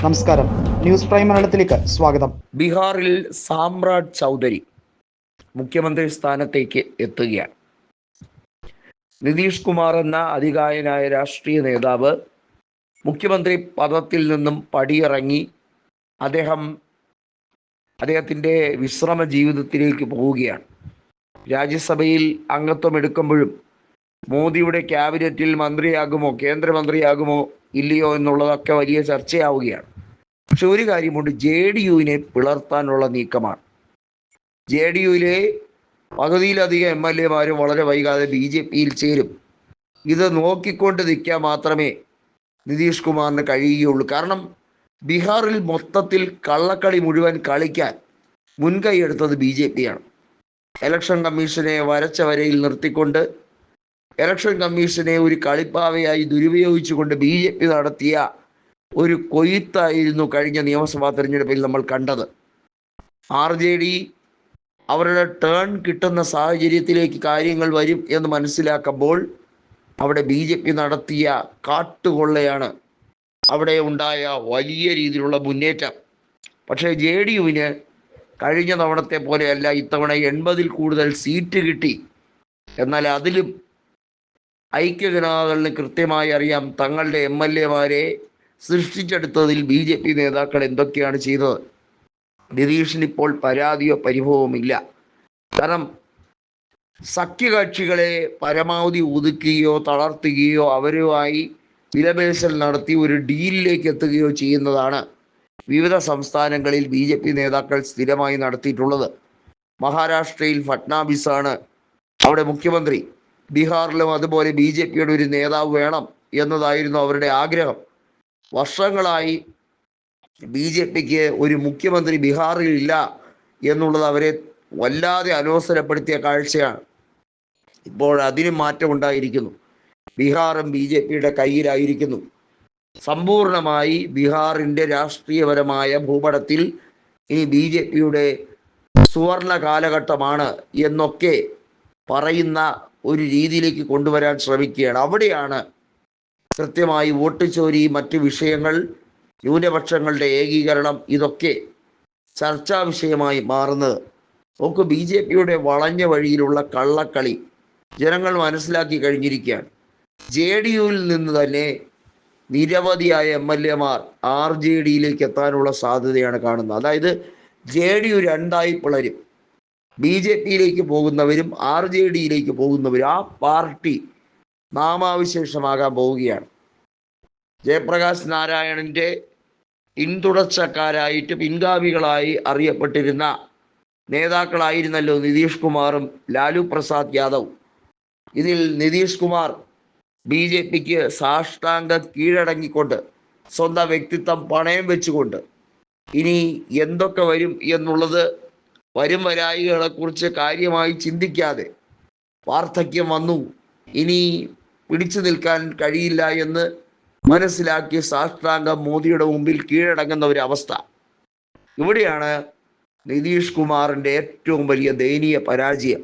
നമസ്കാരം, news prime മലയാളത്തിലേക്ക് സ്വാഗതം. ബീഹാറിൽ സാമ്രാട്ട് ചൗധരി മുഖ്യമന്ത്രി സ്ഥാനത്തേക്ക് എത്തുകയാണ്. നിതീഷ് കുമാർ എന്ന അതികായനായ രാഷ്ട്രീയ നേതാവ് മുഖ്യമന്ത്രി പദത്തിൽ നിന്നും പടിയിറങ്ങി അദ്ദേഹത്തിൻ്റെ വിശ്രമ ജീവിതത്തിലേക്ക് പോവുകയാണ്. രാജ്യസഭയിൽ അംഗത്വം എടുക്കുമ്പോഴും മോദിയുടെ ക്യാബിനറ്റിൽ മന്ത്രിയാകുമോ, കേന്ദ്രമന്ത്രിയാകുമോ ഇല്ലയോ എന്നുള്ളതൊക്കെ വലിയ ചർച്ചയാവുകയാണ്. പക്ഷെ ഒരു കാര്യമുണ്ട്, JDU-വിനെ പിളർത്താനുള്ള നീക്കമാണ്. JDU-യിലെ പകുതിയിലധികം MLA-മാരും വളരെ വൈകാതെ BJP-യിൽ ചേരും. ഇത് നോക്കിക്കൊണ്ട് നിൽക്കാൻ മാത്രമേ നിതീഷ് കുമാറിന് കഴിയുകയുള്ളൂ. കാരണം ബീഹാറിൽ മൊത്തത്തിൽ കള്ളക്കളി മുഴുവൻ കളിക്കാൻ മുൻകൈയെടുത്തത് BJP-യാണ്. ഇലക്ഷൻ കമ്മീഷനെ വരച്ച വരയിൽ നിർത്തിക്കൊണ്ട്, ഇലക്ഷൻ കമ്മീഷനെ ഒരു കളിപ്പാവയായി ദുരുപയോഗിച്ചുകൊണ്ട് BJP നടത്തിയ ഒരു കൊയ്ത്തായിരുന്നു കഴിഞ്ഞ നിയമസഭാ തെരഞ്ഞെടുപ്പിൽ നമ്മൾ കണ്ടത്. RJD അവരുടെ ടേൺ കിട്ടുന്ന സാഹചര്യത്തിലേക്ക് കാര്യങ്ങൾ വരും എന്ന് മനസ്സിലാക്കുമ്പോൾ അവിടെ BJP നടത്തിയ കാട്ടുകൊള്ളയാണ് അവിടെ ഉണ്ടായ വലിയ രീതിയിലുള്ള മുന്നേറ്റം. പക്ഷേ JDU-വിന് കഴിഞ്ഞ തവണത്തെ പോലെയല്ല, ഇത്തവണ 80-ൽ കൂടുതൽ സീറ്റ് കിട്ടി. എന്നാൽ അതിലും ഐക്യജനതാദളിന് കൃത്യമായി അറിയാം തങ്ങളുടെ MLA-മാരെ സൃഷ്ടിച്ചെടുത്തതിൽ BJP നേതാക്കൾ എന്തൊക്കെയാണ് ചെയ്തത്. നിതീഷിന് ഇപ്പോൾ പരാതിയോ പരിഭവമില്ല. കാരണം സഖ്യകക്ഷികളെ പരമാവധി ഒതുക്കുകയോ തളർത്തുകയോ അവരുമായി വിലപേശൽ നടത്തി ഒരു ഡീലിലേക്ക് എത്തുകയോ ചെയ്യുന്നതാണ് വിവിധ സംസ്ഥാനങ്ങളിൽ BJP നേതാക്കൾ സ്ഥിരമായി നടത്തിയിട്ടുള്ളത്. മഹാരാഷ്ട്രയിൽ ഫട്നാവിസാണ് അവിടെ മുഖ്യമന്ത്രി. ബീഹാറിലും അതുപോലെ BJP-യുടെ ഒരു നേതാവ് വേണം എന്നതായിരുന്നു അവരുടെ ആഗ്രഹം. വർഷങ്ങളായി BJP-ക്ക് ഒരു മുഖ്യമന്ത്രി ബീഹാറിൽ ഇല്ല എന്നുള്ളത് അവരെ വല്ലാതെ അലോസരപ്പെടുത്തിയ കാഴ്ചയാണ്. ഇപ്പോൾ അതിന് മാറ്റമുണ്ടായിരിക്കുന്നു. ബീഹാറും BJP-യുടെ കയ്യിലായിരിക്കുന്നു. സമ്പൂർണമായി ബീഹാറിൻ്റെ രാഷ്ട്രീയപരമായ ഭൂപടത്തിൽ ഇനി BJP-യുടെ സുവർണ കാലഘട്ടമാണ് എന്നൊക്കെ പറയുന്ന ഒരു രീതിയിലേക്ക് കൊണ്ടുവരാൻ ശ്രമിക്കുകയാണ്. അവിടെയാണ് കൃത്യമായി വോട്ട് ചോരി, മറ്റ് വിഷയങ്ങൾ, ന്യൂനപക്ഷങ്ങളുടെ ഏകീകരണം, ഇതൊക്കെ ചർച്ചാ വിഷയമായി മാറുന്നത്. നമുക്ക് BJP-യുടെ വളഞ്ഞ വഴിയിലുള്ള കള്ളക്കളി ജനങ്ങൾ മനസ്സിലാക്കി കഴിഞ്ഞിരിക്കുകയാണ്. JDU-വിൽ നിന്ന് തന്നെ നിരവധിയായ MLA-മാർ RJD-യിലേക്ക് എത്താനുള്ള സാധ്യതയാണ് കാണുന്നത്. അതായത് JDU രണ്ടായി പിളരും. BJP-യിലേക്ക് പോകുന്നവരും RJD-യിലേക്ക് പോകുന്നവരും. ആ പാർട്ടി നാമാവിശേഷമാകാൻ പോവുകയാണ്. ജയപ്രകാശ് നാരായണൻ്റെ പിന്തുടർച്ചക്കാരായിട്ട് പിൻഗാമികളായി അറിയപ്പെട്ടിരുന്ന നേതാക്കളായിരുന്നല്ലോ നിതീഷ് കുമാറും ലാലു പ്രസാദ് യാദവും. ഇതിൽ നിതീഷ് കുമാർ BJP-ക്ക് സാഷ്ടാംഗം കീഴടങ്ങിക്കൊണ്ട്, സ്വന്തം വ്യക്തിത്വം പണയം വെച്ചുകൊണ്ട് ഇനി എന്തൊക്കെ വരും എന്നുള്ളത്, വരും വരായികളെക്കുറിച്ച് കാര്യമായി ചിന്തിക്കാതെ, വാർദ്ധക്യം വന്നു, ഇനി പിടിച്ചു നിൽക്കാൻ കഴിയില്ല എന്ന് മനസ്സിലാക്കി സാഷ്ടാംഗം മോദിയുടെ മുമ്പിൽ കീഴടങ്ങുന്ന ഒരു അവസ്ഥ. ഇവിടെയാണ് നിതീഷ് കുമാറിൻ്റെ ഏറ്റവും വലിയ ദയനീയ പരാജയം.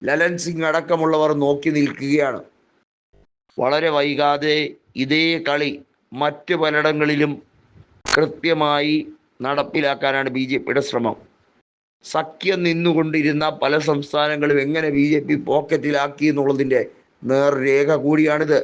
ലലൻ സിംഗ് അടക്കമുള്ളവർ നോക്കി നിൽക്കുകയാണ്. വളരെ വൈകാതെ ഇതേ കളി മറ്റ് പലയിടങ്ങളിലും കൃത്യമായി നടപ്പിലാക്കാനാണ് BJP-യുടെ ശ്രമം. സഖ്യം നിന്നുകൊണ്ടിരുന്ന പല സംസ്ഥാനങ്ങളും എങ്ങനെ BJP പോക്കറ്റിലാക്കി എന്നുള്ളതിൻ്റെ നേർരേഖ കൂടിയാണിത്.